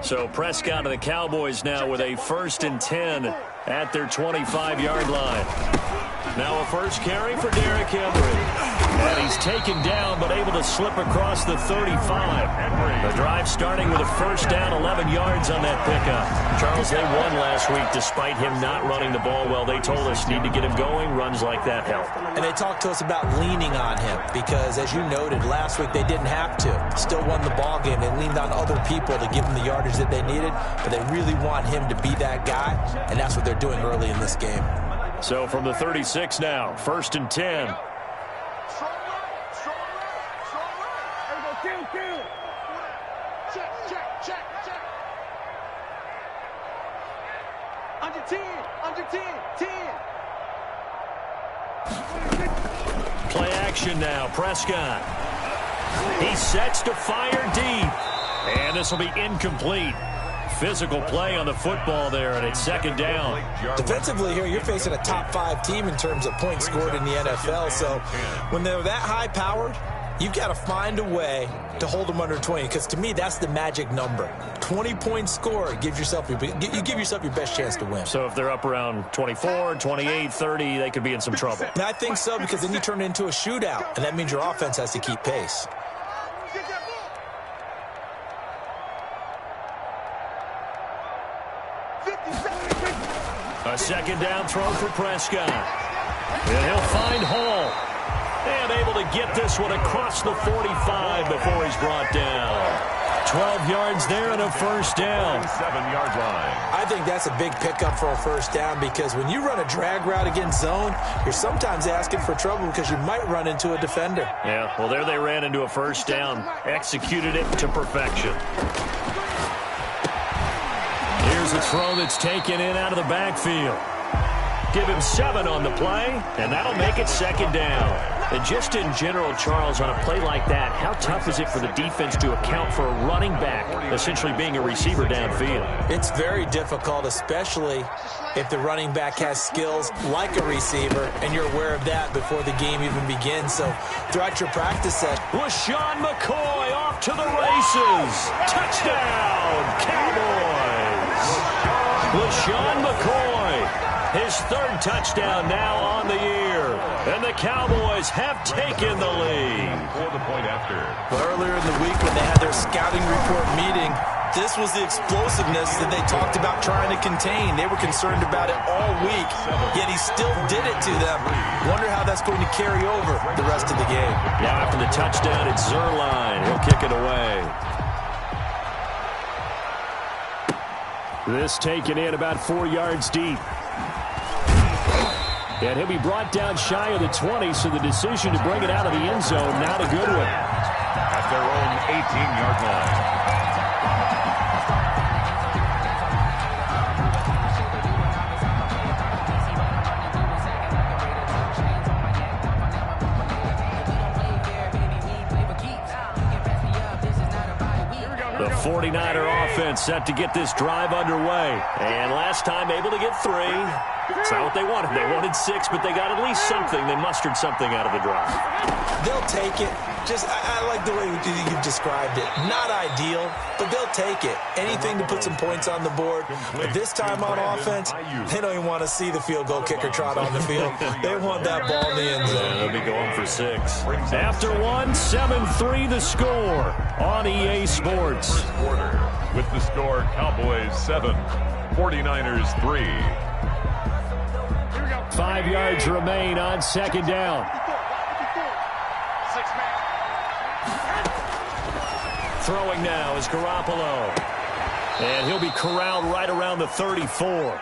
So Prescott and the Cowboys now with a 1st and 10 at their 25-yard line. Now a first carry for Derrick Henry. And he's taken down but able to slip across the 35. The drive starting with a first down, 11 yards on that pickup. Charles, they won last week despite him not running the ball well. They told us need to get him going. Runs like that help. And they talked to us about leaning on him because, as you noted, last week they didn't have to. Still won the ball game. They leaned on other people to give them the yardage that they needed, but they really want him to be that guy, and that's what they're doing early in this game. So from the 36 now, 1st and 10. Play action now, Prescott. He sets to fire deep. And this will be incomplete. Physical play on the football there, and it's 2nd down. Defensively here, you're facing a top 5 team in terms of points scored in the NFL. So when they're that high-powered, you've got to find a way to hold them under 20, because to me, that's the magic number. 20 points scored, you give yourself your best chance to win. So if they're up around 24, 28, 30, they could be in some trouble. And I think so, because then you turn it into a shootout, and that means your offense has to keep pace. A 2nd down throw for Prescott. And he'll find Hall. And able to get this one across the 45 before he's brought down. 12 yards there and a first down. 7-yard line. I think that's a big pickup for a first down, because when you run a drag route against zone, you're sometimes asking for trouble because you might run into a defender. Yeah, well, there they ran into a first down. Executed it to perfection. Here's a throw that's taken in out of the backfield. Give him 7 on the play, and that'll make it 2nd down. And just in general, Charles, on a play like that, how tough is it for the defense to account for a running back essentially being a receiver downfield? It's very difficult, especially if the running back has skills like a receiver, and you're aware of that before the game even begins. So throughout your practice set, LaShawn McCoy off to the races. Touchdown, Cowboys. LaShawn McCoy. His 3rd touchdown now on the year. And the Cowboys have taken the lead. For the point after. Earlier in the week when they had their scouting report meeting, this was the explosiveness that they talked about trying to contain. They were concerned about it all week, yet he still did it to them. Wonder how that's going to carry over the rest of the game. Now after the touchdown, it's Zerline. He'll kick it away. This taken in about 4 yards deep. And he'll be brought down shy of the 20, so the decision to bring it out of the end zone, not a good one. At their own 18-yard line. The 49er offense set to get this drive underway. And last time able to get 3. It's not what they wanted. They wanted 6, but they got at least something. They mustered something out of the drive. They'll take it. I like the way you've described it. Not ideal, but they'll take it. Anything to put some points on the board. But this time on offense, they don't even want to see the field goal kicker trot on the field. They want that ball in the end zone. Yeah, they'll be going for 6. After 1, 7-3 the score on EA Sports. Quarter with the score Cowboys 7, 49ers 3. 5 yards remain on 2nd down. Throwing now is Garoppolo. And he'll be corralled right around the 34.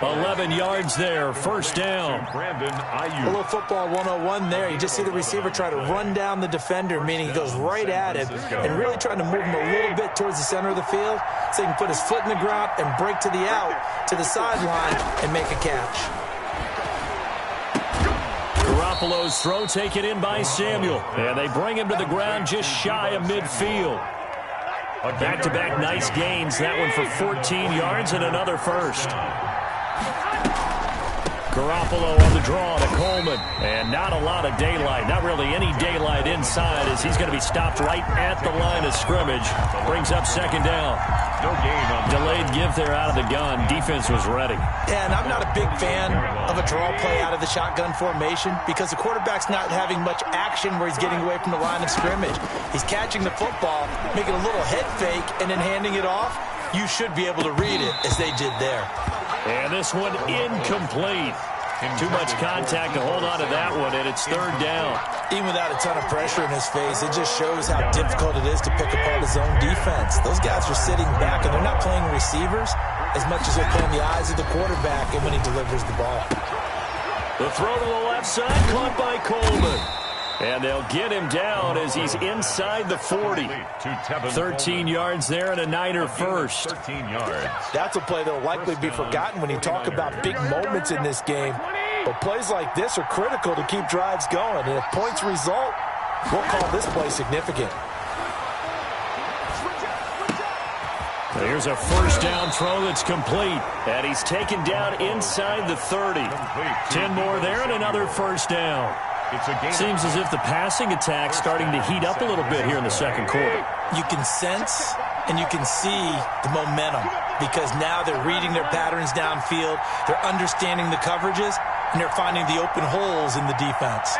11 yards there, first down. A little football 101 there. You just see the receiver try to run down the defender, meaning he goes right at him and really trying to move him a little bit towards the center of the field so he can put his foot in the ground and break to the out, to the sideline, and make a catch. Garoppolo's throw taken in by Samuel. And they bring him to the ground just shy of midfield. Back-to-back nice gains. That one for 14 yards and another first. Garoppolo on the draw to Coleman. And not a lot of daylight. Not really any daylight inside as he's going to be stopped right at the line of scrimmage. Brings up second down. No gain on Delayed give there out of the gun. Defense was ready. Yeah, and I'm not a big fan of a draw play out of the shotgun formation because the quarterback's not having much action where he's getting away from the line of scrimmage. He's catching the football, making a little head fake, and then handing it off. You should be able to read it as they did there. And this one incomplete. Too much contact to hold on to that one, and it's third down. Even without a ton of pressure in his face, it just shows how difficult it is to pick apart his own defense. Those guys are sitting back, and they're not playing receivers as much as they're playing the eyes of the quarterback and when he delivers the ball. The throw to the left side, caught by Coleman. And they'll get him down as he's inside the 40. 13 yards there and a Niner first. 13 yards. That's a play that will likely be forgotten when you talk about big moments in this game. But plays like this are critical to keep drives going. And if points result, we'll call this play significant. Here's a first down throw that's complete. And he's taken down inside the 30. 10 more there and another first down. Seems as if the passing attack's starting to heat up a little bit here in the second quarter. You can sense and you can see the momentum because now they're reading their patterns downfield, they're understanding the coverages, and they're finding the open holes in the defense.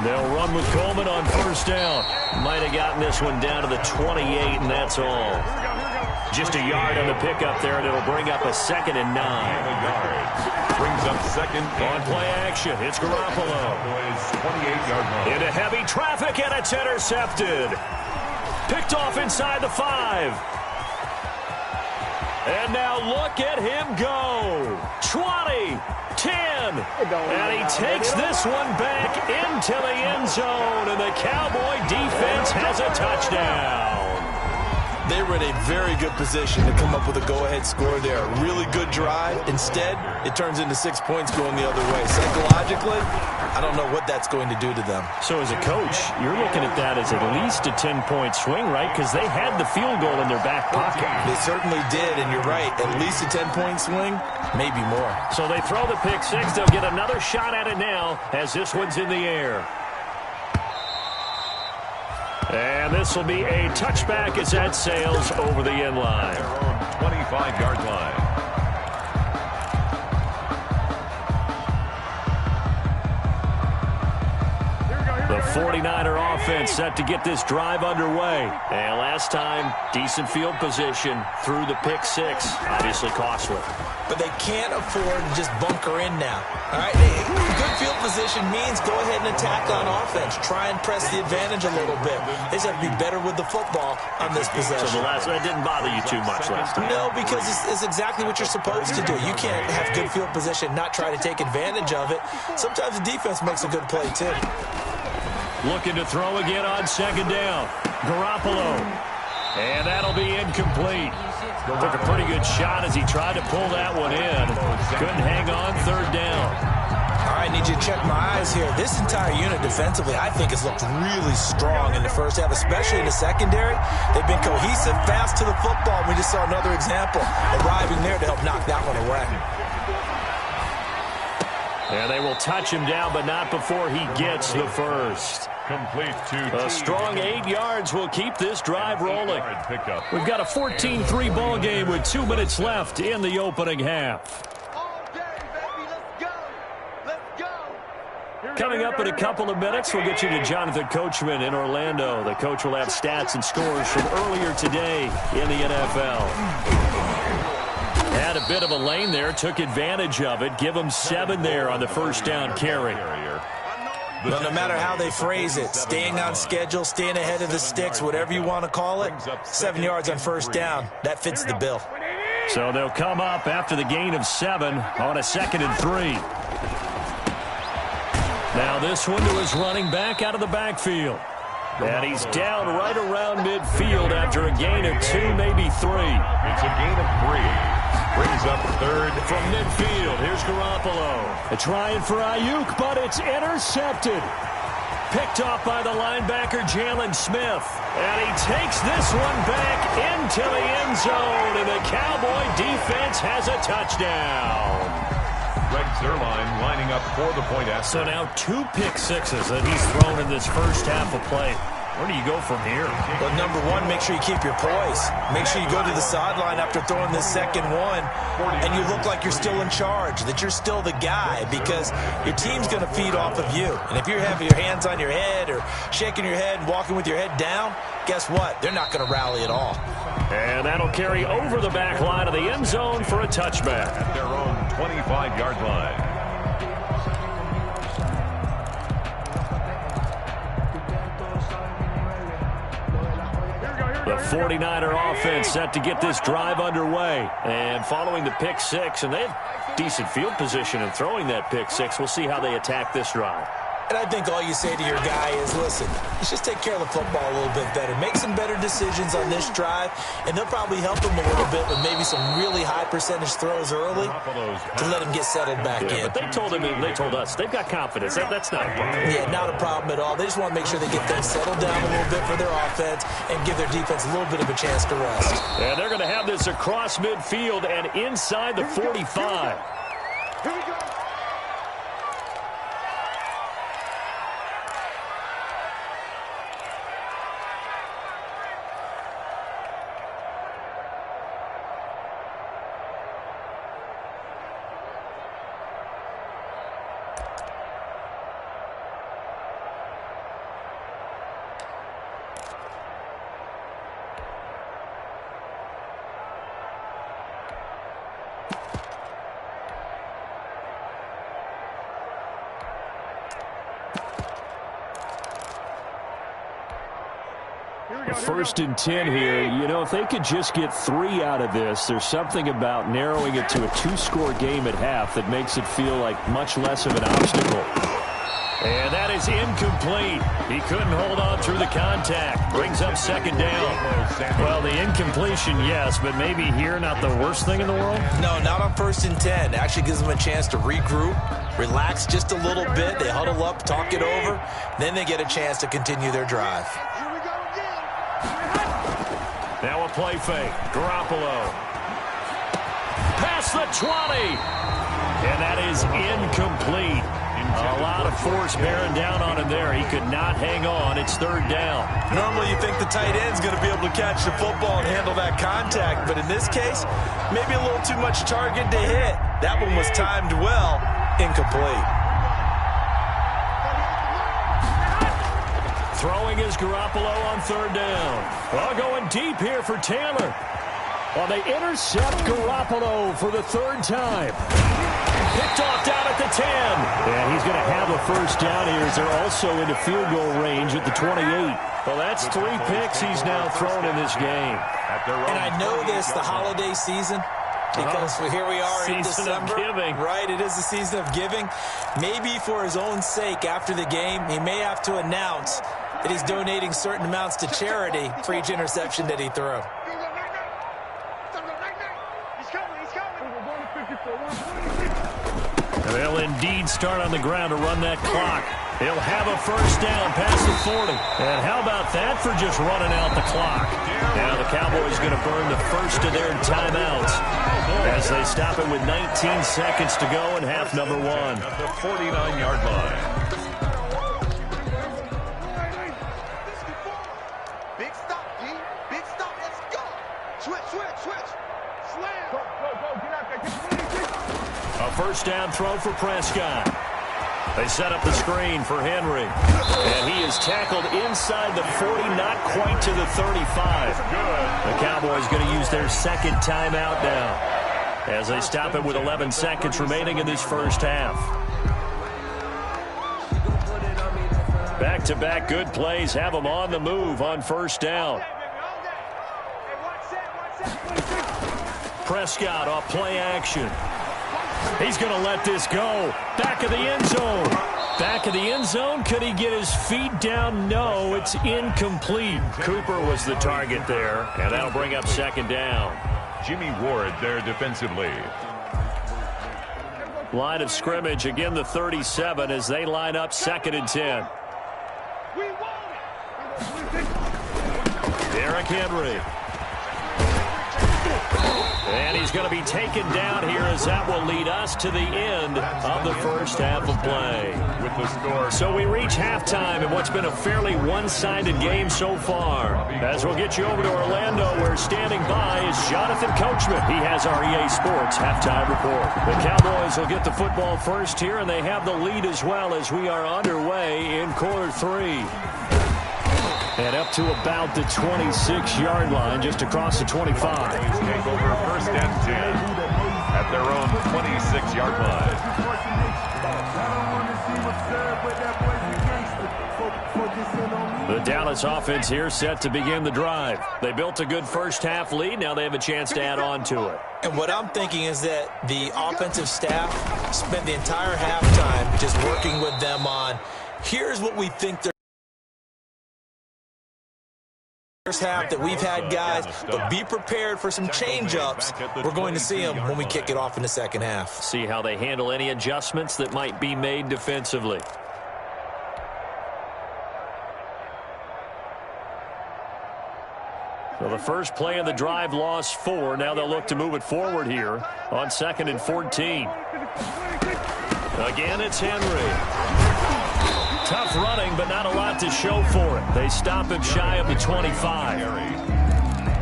They'll run with Coleman on first down. Might have gotten this one down to the 28, and that's all. Just a yard on the pickup there, and it'll bring up a 2nd and 9. Brings up second. On play action, it's Garoppolo. 28-yard line. Into heavy traffic, and it's intercepted. Picked off inside the 5. And now look at him go. 20, 10. And he takes this one back into the end zone, and the Cowboy defense has a touchdown. They were in a very good position to come up with a go-ahead score there. A really good drive. Instead, it turns into 6 points going the other way. Psychologically, I don't know what that's going to do to them. So as a coach, you're looking at that as at least a 10-point swing, right? Because they had the field goal in their back pocket. They certainly did, and you're right. At least a 10-point swing, maybe more. So they throw the pick six. They'll get another shot at it now as this one's in the air. And this will be a touchback as that sails over the end line. 25-yard line. The 49er offense set to get this drive underway. And last time, decent field position through the pick six. Obviously costly. But they can't afford to just bunker in now. All right, good field position means go ahead and attack on offense. Try and press the advantage a little bit. They just have to be better with the football on this possession. So that didn't bother you too much last time? No, because it's exactly what you're supposed to do. You can't have good field position, not try to take advantage of it. Sometimes the defense makes a good play, too. Looking to throw again on second down. Garoppolo. And that'll be incomplete. Took a pretty good shot as he tried to pull that one in. Couldn't hang on third down. All right, need you to check my eyes here. This entire unit defensively, I think, has looked really strong in the first half, especially in the secondary. They've been cohesive, fast to the football. We just saw another example arriving there to help knock that one away. And they will touch him down, but not before he gets the first. Complete to a strong 8 yards will keep this drive rolling. Pickup. We've got a 14-3 ball game with 2 minutes left in the opening half. Coming up in a couple of minutes, we'll get you to Jonathan Coachman in Orlando. The coach will have stats and scores from earlier today in the NFL. Had a bit of a lane there, took advantage of it. Give him 7 there on the first down carry. Well, no matter how they phrase it, staying on schedule, staying ahead of the sticks, whatever you want to call it, 7 yards on first down, that fits the bill. So they'll come up after the gain of 7 on a 2nd and 3. Now this one to his running back out of the backfield. And he's down right around midfield after a gain of 2, maybe 3. It's a gain of 3. Brings up third from midfield. Here's Garoppolo. Trying for Ayuk, but it's intercepted. Picked off by the linebacker, Jalen Smith. And he takes this one back into the end zone, and the Cowboy defense has a touchdown. Greg Zuerlein lining up for the point after. So now 2 pick sixes that he's thrown in this first half of play. Where do you go from here? Well, number one, make sure you keep your poise. Make sure you go to the sideline after throwing this second one, and you look like you're still in charge, that you're still the guy, because your team's going to feed off of you. And if you're having your hands on your head or shaking your head and walking with your head down, guess what? They're not going to rally at all. And that'll carry over the back line of the end zone for a touchback. At their own 25-yard line. The 49er offense set to get this drive underway. And following the pick six, and they have decent field position in throwing that pick six. We'll see how they attack this drive. And I think all you say to your guy is, listen, let's just take care of the football a little bit better. Make some better decisions on this drive, and they'll probably help him a little bit with maybe some really high percentage throws early to let him get settled back in. But they told him, they told us, they've got confidence. That's not a problem. Yeah, not a problem at all. They just want to make sure they get things settled down a little bit for their offense and give their defense a little bit of a chance to rest. And they're going to have this across midfield and inside the 45. Here we go. First and 10 here. You know, if they could just get 3 out of this, there's something about narrowing it to a 2-score game at half that makes it feel like much less of an obstacle. And that is incomplete. He couldn't hold on through the contact. Brings up second down. Well, the incompletion, yes, but maybe here not the worst thing in the world? No, not on first and 10. Actually gives them a chance to regroup, relax just a little bit. They huddle up, talk it over. Then they get a chance to continue their drive. Now a play fake. Garoppolo. Past the 20. And that is incomplete. A lot of force bearing down on him there. He could not hang on. It's third down. Normally you think the tight end's going to be able to catch the football and handle that contact. But in this case, maybe a little too much target to hit. That one was timed well. Incomplete. Throwing is Garoppolo on third down. Well, going deep here for Taylor. Well, they intercept Garoppolo for the third time. Picked off down at the 10. And he's going to have a first down here as they're also into field goal range at the 28. Well, that's 3 picks he's now thrown in this game. And I know this, the holiday season, because here we are in December. Season of giving. Right, it is the season of giving. Maybe for his own sake after the game, he may have to announce that he's donating certain amounts to charity for each interception that he threw. They'll indeed start on the ground to run that clock. He'll have a first down past the 40. And how about that for just running out the clock? Now the Cowboys going to burn the first of their timeouts as they stop it with 19 seconds to go in half number 1. At the 49-yard line. Big stop, D. Big stop. Let's go. Switch. Slam. Go. Get out there. A first down throw for Prescott. They set up the screen for Henry. And he is tackled inside the 40, not quite to the 35. The Cowboys going to use their second timeout now as they stop it with 11 seconds remaining in this first half. Back-to-back good plays have them on the move on first down. Prescott off play action. He's going to let this go. Back of the end zone. Back of the end zone. Could he get his feet down? No, it's incomplete. Cooper was the target there, and that'll bring up second down. Jimmy Ward there defensively. Line of scrimmage, again the 37 as they line up second and 10. Derrick Henry. And he's going to be taken down here as that will lead us to the end of the first half of play. With the score. So we reach halftime in what's been a fairly one-sided game so far. As we'll get you over to Orlando, where standing by is Jonathan Coachman. He has our EA Sports halftime report. The Cowboys will get the football first here, and they have the lead as well as we are underway in quarter 3. And up to about the 26-yard line, just across the 25. Take over first and 10 at their own 26-yard line. The Dallas offense here set to begin the drive. They built a good first-half lead. Now they have a chance to add on to it. And what I'm thinking is that the offensive staff spent the entire halftime just working with them on, here's what we think they're first half that we've had, guys, but be prepared for some change-ups. We're going to see them when we kick it off in the second half. See how they handle any adjustments that might be made defensively. So the first play of the drive lost 4. Now they'll look to move it forward here on 2nd and 14. Again, it's Henry. Tough running, but not a lot to show for it. They stop him shy of the 25.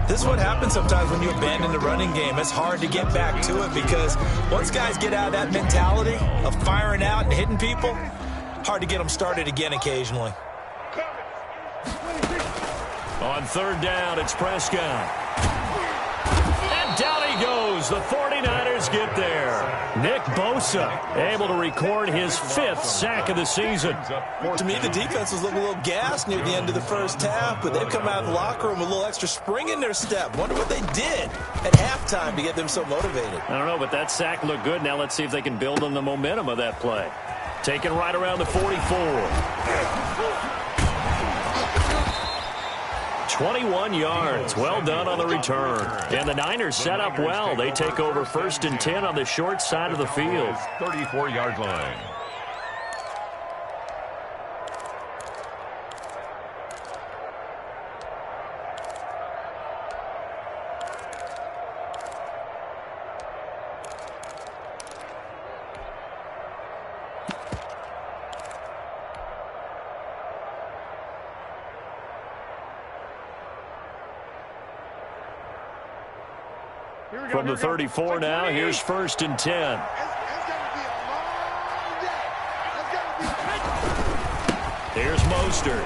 This is what happens sometimes when you abandon the running game. It's hard to get back to it because once guys get out of that mentality of firing out and hitting people, hard to get them started again occasionally. On 3rd down, it's Prescott. And down he goes. The 49ers get there. Nick Bosa able to record his 5th sack of the season. To me, the defense was looking a little gassed near the end of the first half, but they've come out of the locker room with a little extra spring in their step. Wonder what they did at halftime to get them so motivated. I don't know, but that sack looked good. Now let's see if they can build on the momentum of that play. Taken right around the 44. 21 yards. Well done on the return. And the Niners set up well. They take over 1st and 10 on the short side of the field. 34-yard line. From the 34 now, here's 1st and 10. Here's Mostert.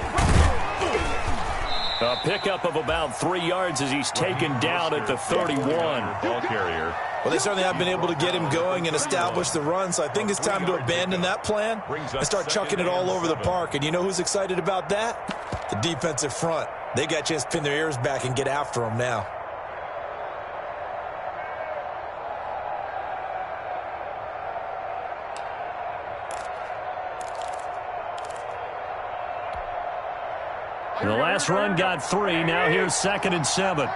A pickup of about 3 yards as he's taken down at the 31. Ball carrier. Well, they certainly have been able to get him going and establish the run, so I think it's time to abandon that plan and start chucking it all over the park. And you know who's excited about that? The defensive front. They got a chance to pin their ears back and get after him now. The last run got 3. Now here's 2nd and 7.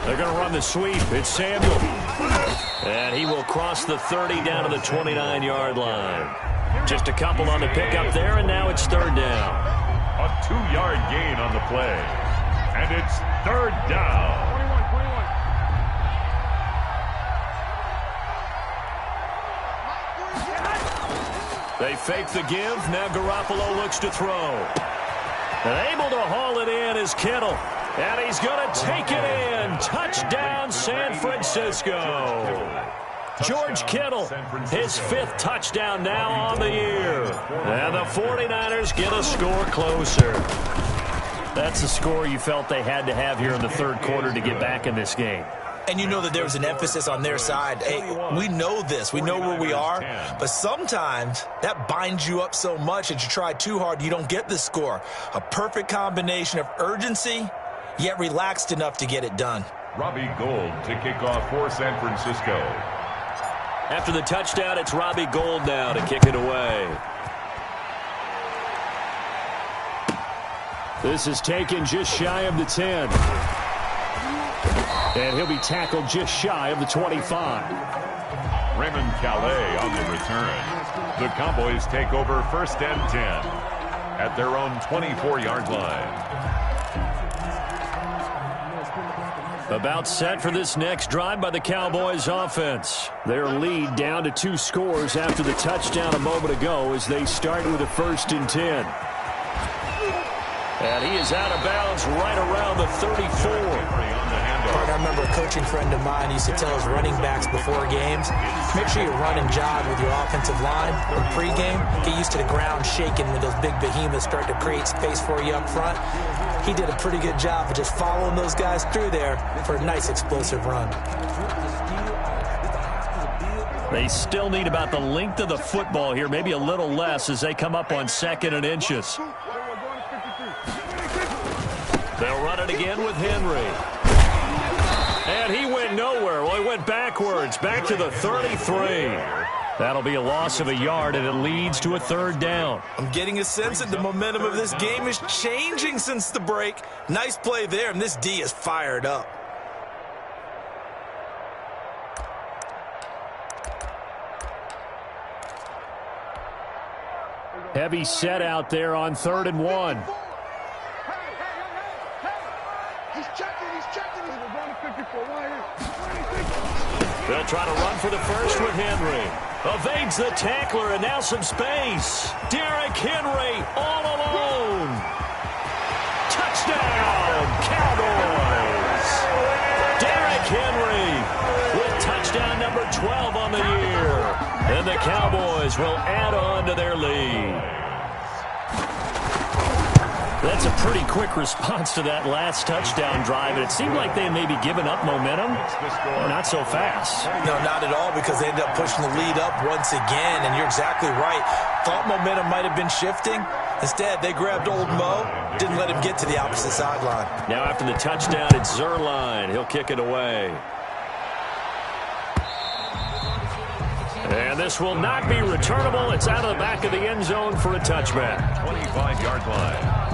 They're going to run the sweep. It's Samuel. And he will cross the 30 down to the 29-yard line. Just a couple on the pickup there, and now it's 3rd down. A 2-yard gain on the play. And it's 3rd down. They fake the give. Now Garoppolo looks to throw. And able to haul it in is Kittle. And he's going to take it in. Touchdown, San Francisco. George Kittle, his 5th touchdown now on the year. And the 49ers get a score closer. That's the score you felt they had to have here in the 3rd quarter to get back in this game. And you know that there was an emphasis on their side. Hey, we know this. We know where we are. But sometimes that binds you up so much that you try too hard, you don't get the score. A perfect combination of urgency, yet relaxed enough to get it done. Robbie Gould to kick off for San Francisco. After the touchdown, it's Robbie Gould now to kick it away. This is taken just shy of the 10. And he'll be tackled just shy of the 25. Raymond Calais on the return. The Cowboys take over 1st and 10 at their own 24-yard line. About set for this next drive by the Cowboys offense. Their lead down to 2 scores after the touchdown a moment ago as they start with a 1st and 10. And he is out of bounds right around the 34. I remember a coaching friend of mine used to tell his running backs before games, make sure you run and jog with your offensive line in pregame. Get used to the ground shaking when those big behemoths start to create space for you up front. He did a pretty good job of just following those guys through there for a nice explosive run. They still need about the length of the football here, maybe a little less as they come up on 2nd and inches. They'll run it again with Henry. And he went nowhere. Well, he went backwards, back to the 33. That'll be a loss of a yard, and it leads to a 3rd down. I'm getting a sense that the momentum of this game is changing since the break. Nice play there, and this D is fired up. Heavy set out there on 3rd and 1. He's checking. They'll try to run for the first with Henry. Evades the tackler, and now some space. Derrick Henry all alone. Touchdown, Cowboys. Derrick Henry with touchdown number 12 on the year. And the Cowboys will add on to their lead. That's a pretty quick response to that last touchdown drive. And it seemed like they may be giving up momentum. Not so fast. No, not at all, because they ended up pushing the lead up once again. And you're exactly right. Thought momentum might have been shifting. Instead, they grabbed old Mo, didn't let him get to the opposite sideline. Now after the touchdown, it's Zerline. He'll kick it away. And this will not be returnable. It's out of the back of the end zone for a touchback. 25-yard line.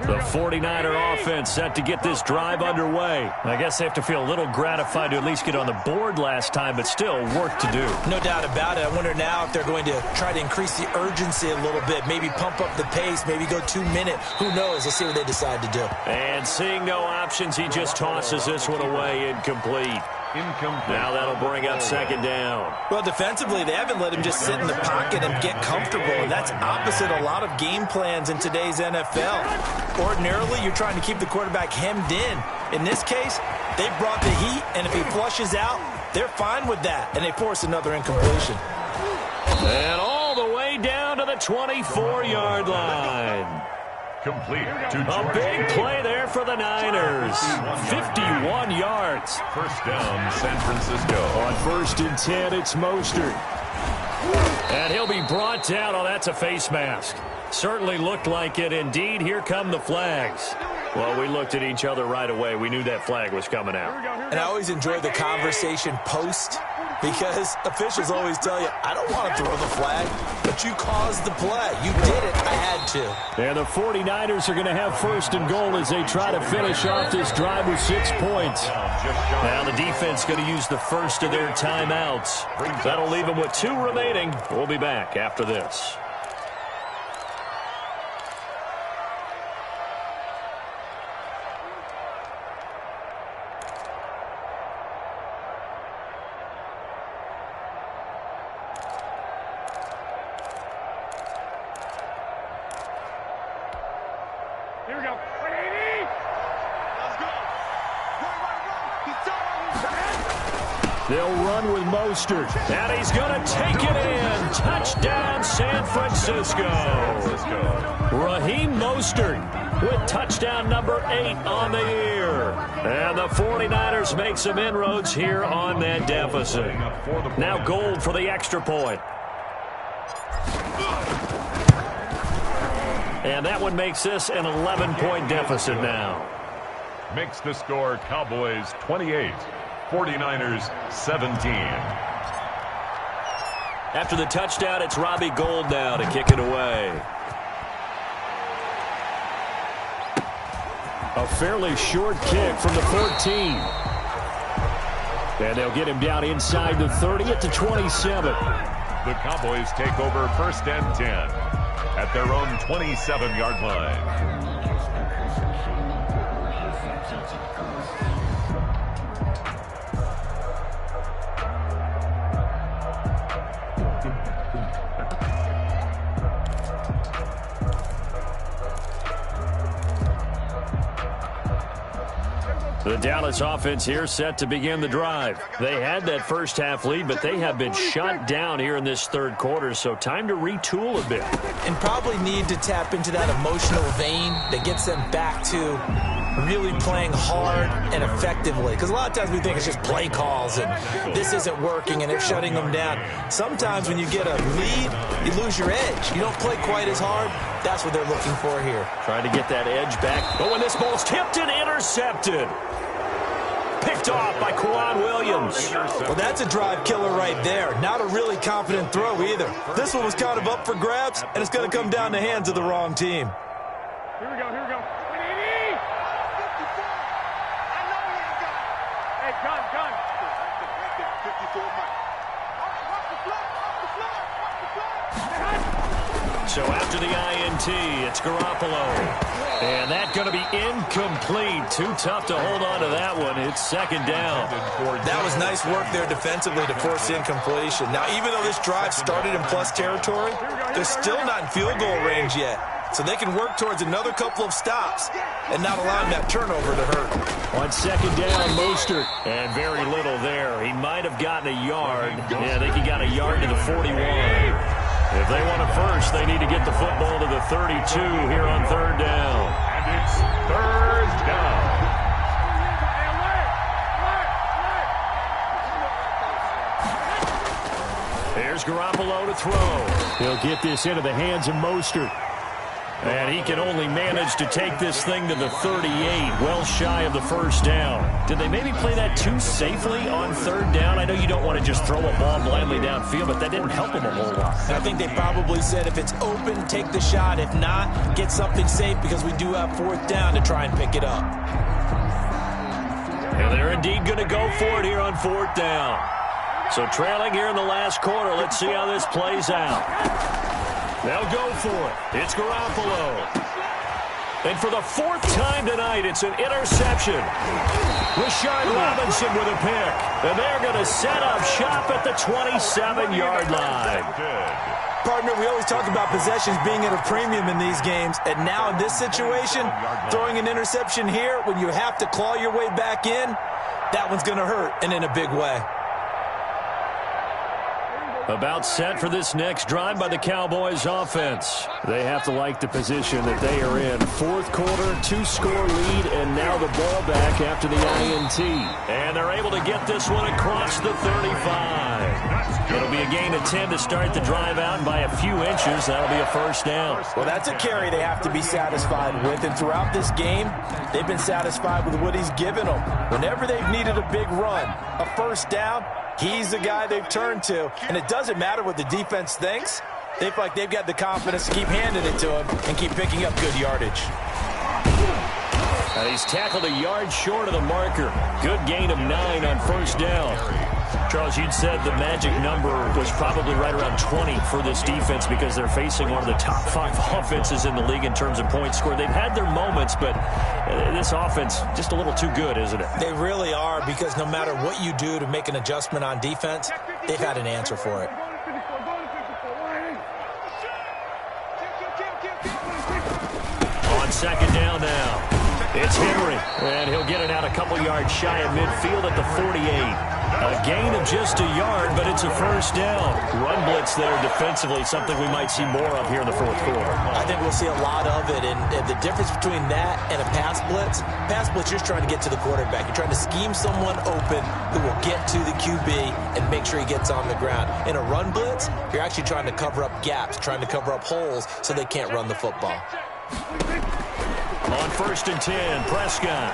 The 49er offense set to get this drive underway. I guess they have to feel a little gratified to at least get on the board last time, but still work to do. No doubt about it. I wonder now if they're going to try to increase the urgency a little bit, maybe pump up the pace, maybe go 2-minute. Who knows? Let's see what they decide to do. And seeing no options, he just tosses this one away incomplete. Now that'll bring up 2nd down. Well, defensively, they haven't let him just sit in the pocket and get comfortable, and that's opposite a lot of game plans in today's NFL. Ordinarily, you're trying to keep the quarterback hemmed in. In this case, they brought the heat, and if he flushes out, they're fine with that, and they force another incompletion. And all the way down to the 24-yard line. Complete to A big play there for the Niners. 51 yards. 1st down, San Francisco. On 1st and 10, it's Mostert. And he'll be brought down. Oh, that's a face mask. Certainly looked like it. Indeed, here come the flags. Well, we looked at each other right away. We knew that flag was coming out. And I always enjoy the conversation post, because officials always tell you, I don't want to throw the flag, but you caused the play. You did it. I had to. And the 49ers are going to have 1st and goal as they try to finish off this drive with 6 points. Now the defense going to use the first of their timeouts. That'll leave them with 2 remaining. We'll be back after this. Here we go. 80. Let's go. They'll run with Mostert, and he's going to take it in. Touchdown, San Francisco. Raheem Mostert with touchdown number 8 on the year. And the 49ers make some inroads here on that deficit. Now Gold for the extra point. And that one makes this an 11-point deficit now. Makes the score Cowboys 28, 49ers 17. After the touchdown, it's Robbie Gold now to kick it away. A fairly short kick from the 14. And they'll get him down inside the 30 at the 27. The Cowboys take over 1st and 10 at their own 27-yard line. The Dallas offense here set to begin the drive. They had that first half lead, but they have been shut down here in this third quarter, so time to retool a bit. And probably need to tap into that emotional vein that gets them back to really playing hard and effectively. Because a lot of times we think it's just play calls and this isn't working and they're shutting them down. Sometimes when you get a lead, you lose your edge. You don't play quite as hard. That's what they're looking for here. Trying to get that edge back. Oh, and this ball's tipped and intercepted. Picked off by Quan Williams. Well, that's a drive killer right there. Not a really confident throw either. This one was kind of up for grabs, and it's going to come down the hands of the wrong team. Here we go, here we go. Hey, gun. 54 Mike. So after the INT, it's Garoppolo. And that's going to be incomplete. Too tough to hold on to that one. It's 2nd down. That was nice work there defensively to force incompletion. Now, even though this drive started in plus territory, they're still not in field goal range yet. So they can work towards another couple of stops and not allowing that turnover to hurt. On 2nd down, Mostert. And very little there. He might have gotten a yard. Yeah, I think he got a yard to the 41. If they want a first, they need to get the football to the 32 here on 3rd down. And it's 3rd down. There's Garoppolo to throw. He'll get this into the hands of Mostert. And he can only manage to take this thing to the 38, well shy of the 1st down. Did they maybe play that too safely on 3rd down? I know you don't want to just throw a ball blindly downfield, but that didn't help them a whole lot. I think they probably said if it's open, take the shot. If not, get something safe because we do have 4th down to try and pick it up. And they're indeed going to go for it here on 4th down. So trailing here in the last quarter, let's see how this plays out. They'll go for it. It's Garoppolo. And for the 4th time tonight, it's an interception. Rashard Robinson with a pick. And they're going to set up shop at the 27-yard line. Partner, we always talk about possessions being at a premium in these games. And now in this situation, throwing an interception here when you have to claw your way back in, that one's going to hurt, and in a big way. About set for this next drive by the Cowboys offense. They have to like the position that they are in. 4th quarter, 2-score lead, and now the ball back after the INT. And they're able to get this one across the 35. It'll be a gain of 10 to start the drive out, and by a few inches, that'll be a 1st down. Well, that's a carry they have to be satisfied with, and throughout this game, they've been satisfied with what he's given them. Whenever they've needed a big run, a 1st down, he's the guy they've turned to, and it doesn't matter what the defense thinks. They feel like they've got the confidence to keep handing it to him and keep picking up good yardage. He's tackled a yard short of the marker. Good gain of 9 on 1st down. Charles, you'd said the magic number was probably right around 20 for this defense because they're facing one of the top 5 offenses in the league in terms of points scored. They've had their moments, but this offense just a little too good, isn't it? They really are, because no matter what you do to make an adjustment on defense, they've had an answer for it. On 2nd down now. It's Henry, and he'll get it out a couple yards shy of midfield at the 48. A gain of just a yard, but it's a 1st down. Run blitz there defensively, something we might see more of here in the 4th quarter. I think we'll see a lot of it, and the difference between that and a pass blitz, you're just trying to get to the quarterback. You're trying to scheme someone open who will get to the QB and make sure he gets on the ground. In a run blitz, you're actually trying to cover up gaps, trying to cover up holes so they can't run the football. On 1st and 10, Prescott.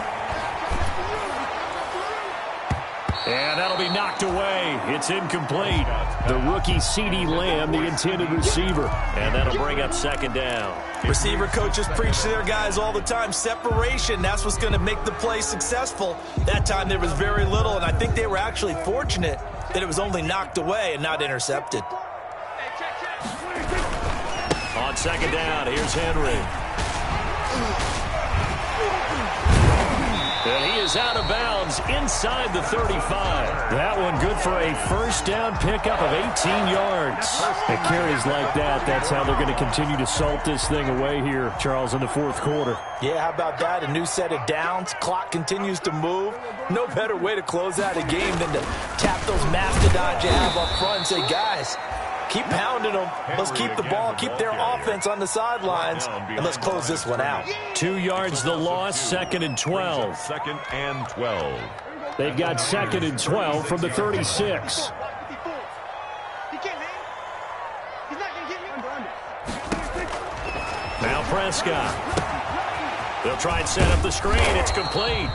And that'll be knocked away. It's incomplete. The rookie CeeDee Lamb, the intended receiver. And that'll bring up second down. Receiver coaches preach to their guys all the time. Separation, that's what's going to make the play successful. That time there was very little, and I think they were actually fortunate that it was only knocked away and not intercepted. On second down, here's Henry. And he is out of bounds inside the 35. That one good for a first down pickup of 18 yards. It carries like that. That's how they're going to continue to salt this thing away here, Charles, in the fourth quarter. Yeah, how about that? A new set of downs. Clock continues to move. No better way to close out a game than to tap those mastodons you have up front and say, guys, keep pounding them. Let's keep the ball, keep their offense on the sidelines, and let's close this one out. 2 yards the loss, second and 12. Second and 12. They've got second and 12 from the 36. Now Prescott. They'll try and set up the screen. It's complete.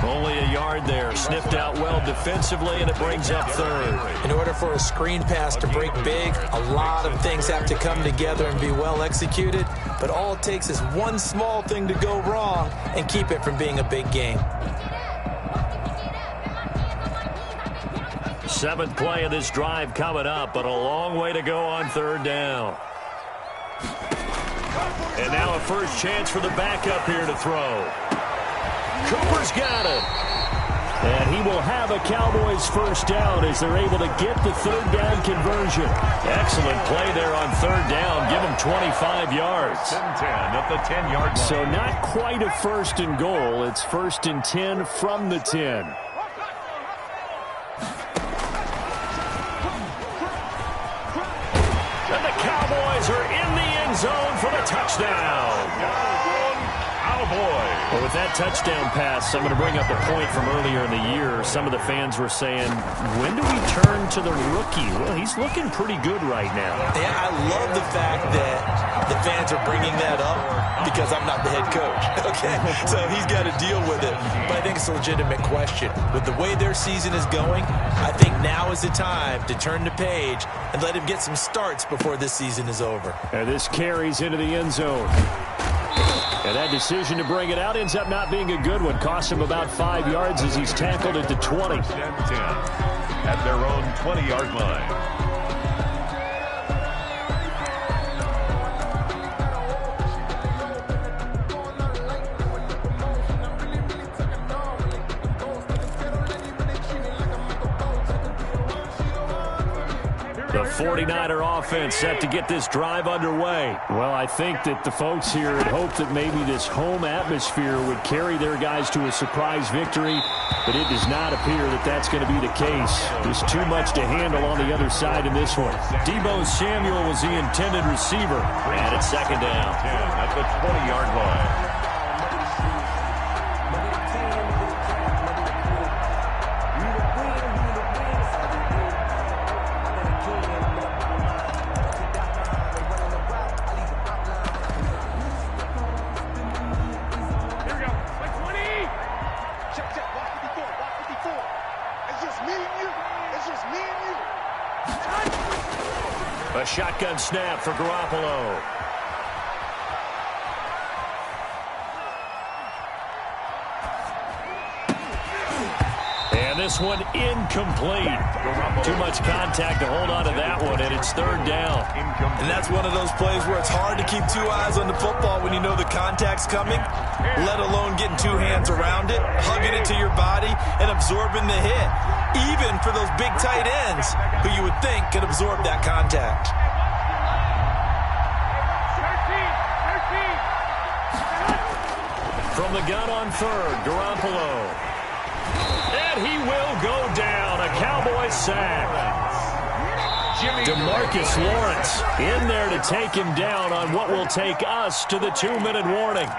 Only a yard there. Sniffed out well defensively, and it brings up third. In order for a screen pass to break big, a lot of things have to come together and be well executed. But all it takes is one small thing to go wrong and keep it from being a big game. Seventh play of this drive coming up, but a long way to go on third down. And now a first chance for the backup here to throw. Cooper's got it. And he will have a Cowboys first down as they're able to get the third down conversion. Excellent play there on third down. Give them 25 yards. 10 at the 10-yard line. So not quite a first and goal. It's first and 10 from the 10. And the Cowboys are in the end zone for the touchdown. Well, with that touchdown pass, I'm going to bring up a point from earlier in the year. Some of the fans were saying, when do we turn to the rookie? Well, he's looking pretty good right now. Yeah, I love the fact that the fans are bringing that up because I'm not the head coach. Okay, so he's got to deal with it. But I think it's a legitimate question. With the way their season is going, I think now is the time to turn the page and let him get some starts before this season is over. And this carries into the end zone. And that decision to bring it out ends up not being a good one. Costs him about 5 yards as he's tackled at the 20. 10 at their own 20-yard line. The 49er offense set to get this drive underway. Well, I think that the folks here had hoped that maybe this home atmosphere would carry their guys to a surprise victory, but it does not appear that that's going to be the case. There's too much to handle on the other side in this one. Deebo Samuel was the intended receiver, and it's second down. 10 at the 20-yard line. A shotgun snap for Garoppolo. And this one incomplete. Too much contact to hold on to that one, and it's third down. And that's one of those plays where it's hard to keep two eyes on the football when you know the contact's coming, let alone getting two hands around it, hugging it to your body, and absorbing the hit. Even for those big tight ends who you would think could absorb that contact. From the gun on third, Garoppolo. And he will go down. A Cowboy sack. DeMarcus Lawrence in there to take him down on what will take us to the 2-minute warning.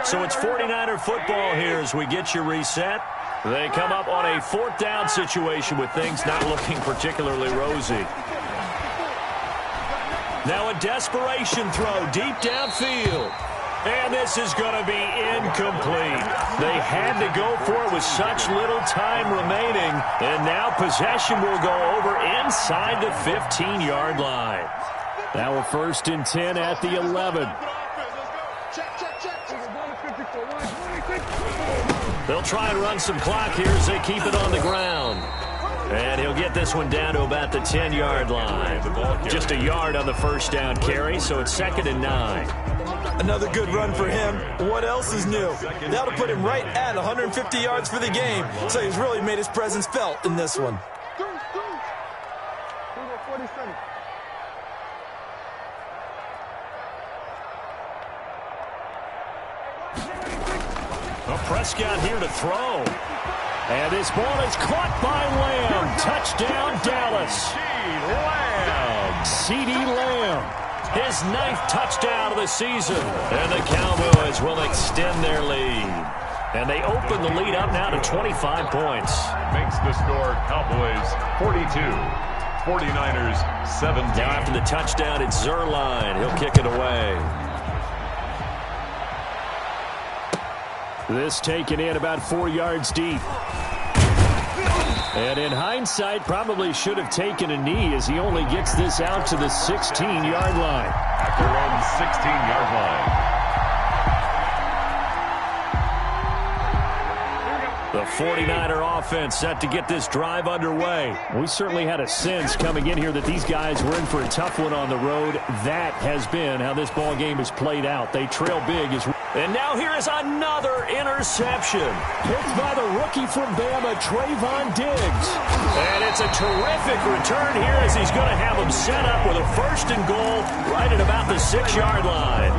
So it's 49er football here as we get you reset. They come up on a fourth down situation with things not looking particularly rosy. Now a desperation throw deep downfield. And this is going to be incomplete. They had to go for it with such little time remaining. And now possession will go over inside the 15-yard line. Now a 1st and 10 at the 11. They'll try and run some clock here as they keep it on the ground. And he'll get this one down to about the 10-yard line. Just a yard on the 1st down carry, so it's 2nd and 9. Another good run for him. What else is new? That'll put him right at 150 yards for the game, so he's really made his presence felt in this one. Well, Prescott here to throw. And this ball is caught by Lamb. Touchdown, Dallas. CeeDee Lamb. His 9th touchdown of the season. And the Cowboys will extend their lead. And they open the lead up now to 25 points. Makes the score Cowboys 42, 49ers 17. Now after the touchdown, it's Zerline. He'll kick it away. This taken in about 4 yards deep. And in hindsight, probably should have taken a knee as he only gets this out to the 16-yard line. At their own 16-yard line. The 49er offense set to get this drive underway. We certainly had a sense coming in here that these guys were in for a tough one on the road. That has been how this ball game has played out. They trail big as... And now here is another interception. Picked by the rookie from Bama, Trayvon Diggs. And it's a terrific return here as he's going to have him set up with a 1st and goal right at about the 6-yard line.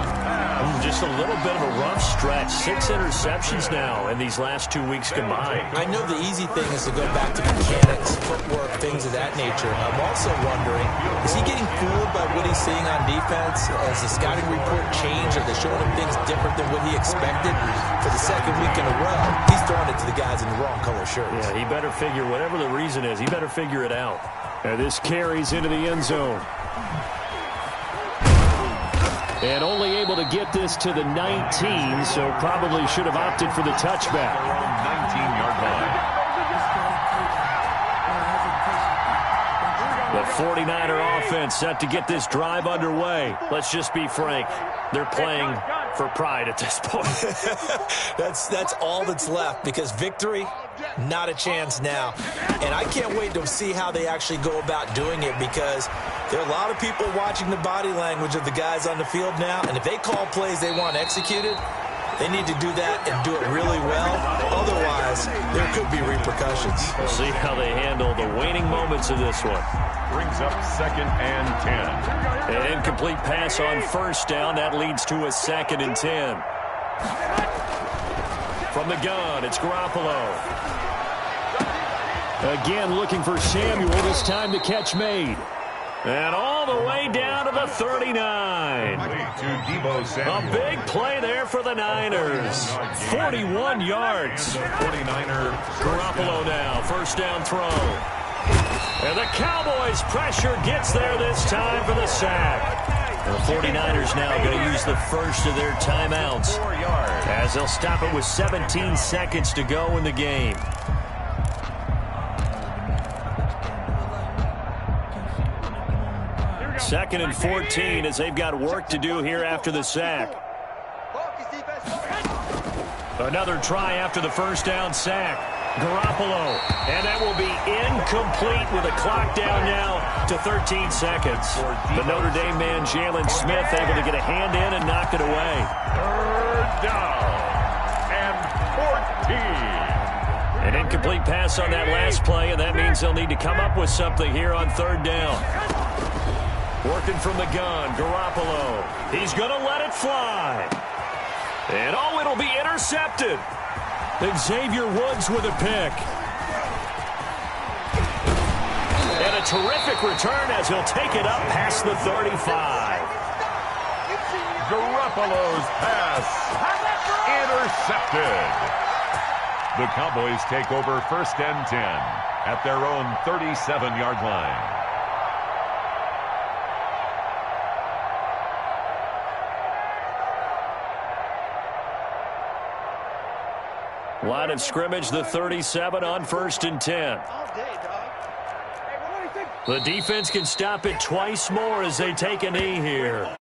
Just a little bit of a rough stretch. 6 interceptions now in these last 2 weeks combined. I know the easy thing is to go back to mechanics, footwork, things of that nature. I'm also wondering, is he getting fooled by what he's seeing on defense? Has the scouting report changed? Are they showing him things different than what he expected? For the 2nd week in a row, he's throwing it to the guys in the wrong color shirts. Yeah, he better figure, whatever the reason is, he better figure it out. And this carries into the end zone. And only able to get this to the 19, so probably should have opted for the touchback. 19-yard line. The 49er offense set to get this drive underway. Let's just be frank. They're playing for pride at this point. That's all that's left, because victory, not a chance now. And I can't wait to see how they actually go about doing it, because there are a lot of people watching the body language of the guys on the field now, and if they call plays they want executed, they need to do that and do it really well. Otherwise, there could be repercussions. We'll see how they handle the waning moments of this one. Brings up 2nd and 10. An incomplete pass on 1st down. That leads to a 2nd and 10. From the gun, it's Garoppolo. Again looking for Samuel. This time the catch made. And all the way down to the 39. A big play there for the Niners. 41 yards. 49er. Garoppolo now, 1st down throw. And the Cowboys pressure gets there this time for the sack. The 49ers now going to use the 1st of their timeouts as they'll stop it with 17 seconds to go in the game. Second and 14 as they've got work to do here after the sack. Another try after the 1st down sack. Garoppolo, and that will be incomplete with a clock down now to 13 seconds. The Notre Dame man, Jalen Smith, able to get a hand in and knocked it away. 3rd down and 14. An incomplete pass on that last play, and that means they'll need to come up with something here on 3rd down. Working from the gun, Garoppolo. He's going to let it fly. And oh, it'll be intercepted. Xavier Woods with a pick. And a terrific return as he'll take it up past the 35. Garoppolo's pass intercepted. The Cowboys take over 1st and 10 at their own 37-yard line. Line of scrimmage, the 37 on 1st and 10. The defense can stop it twice more as they take a knee here.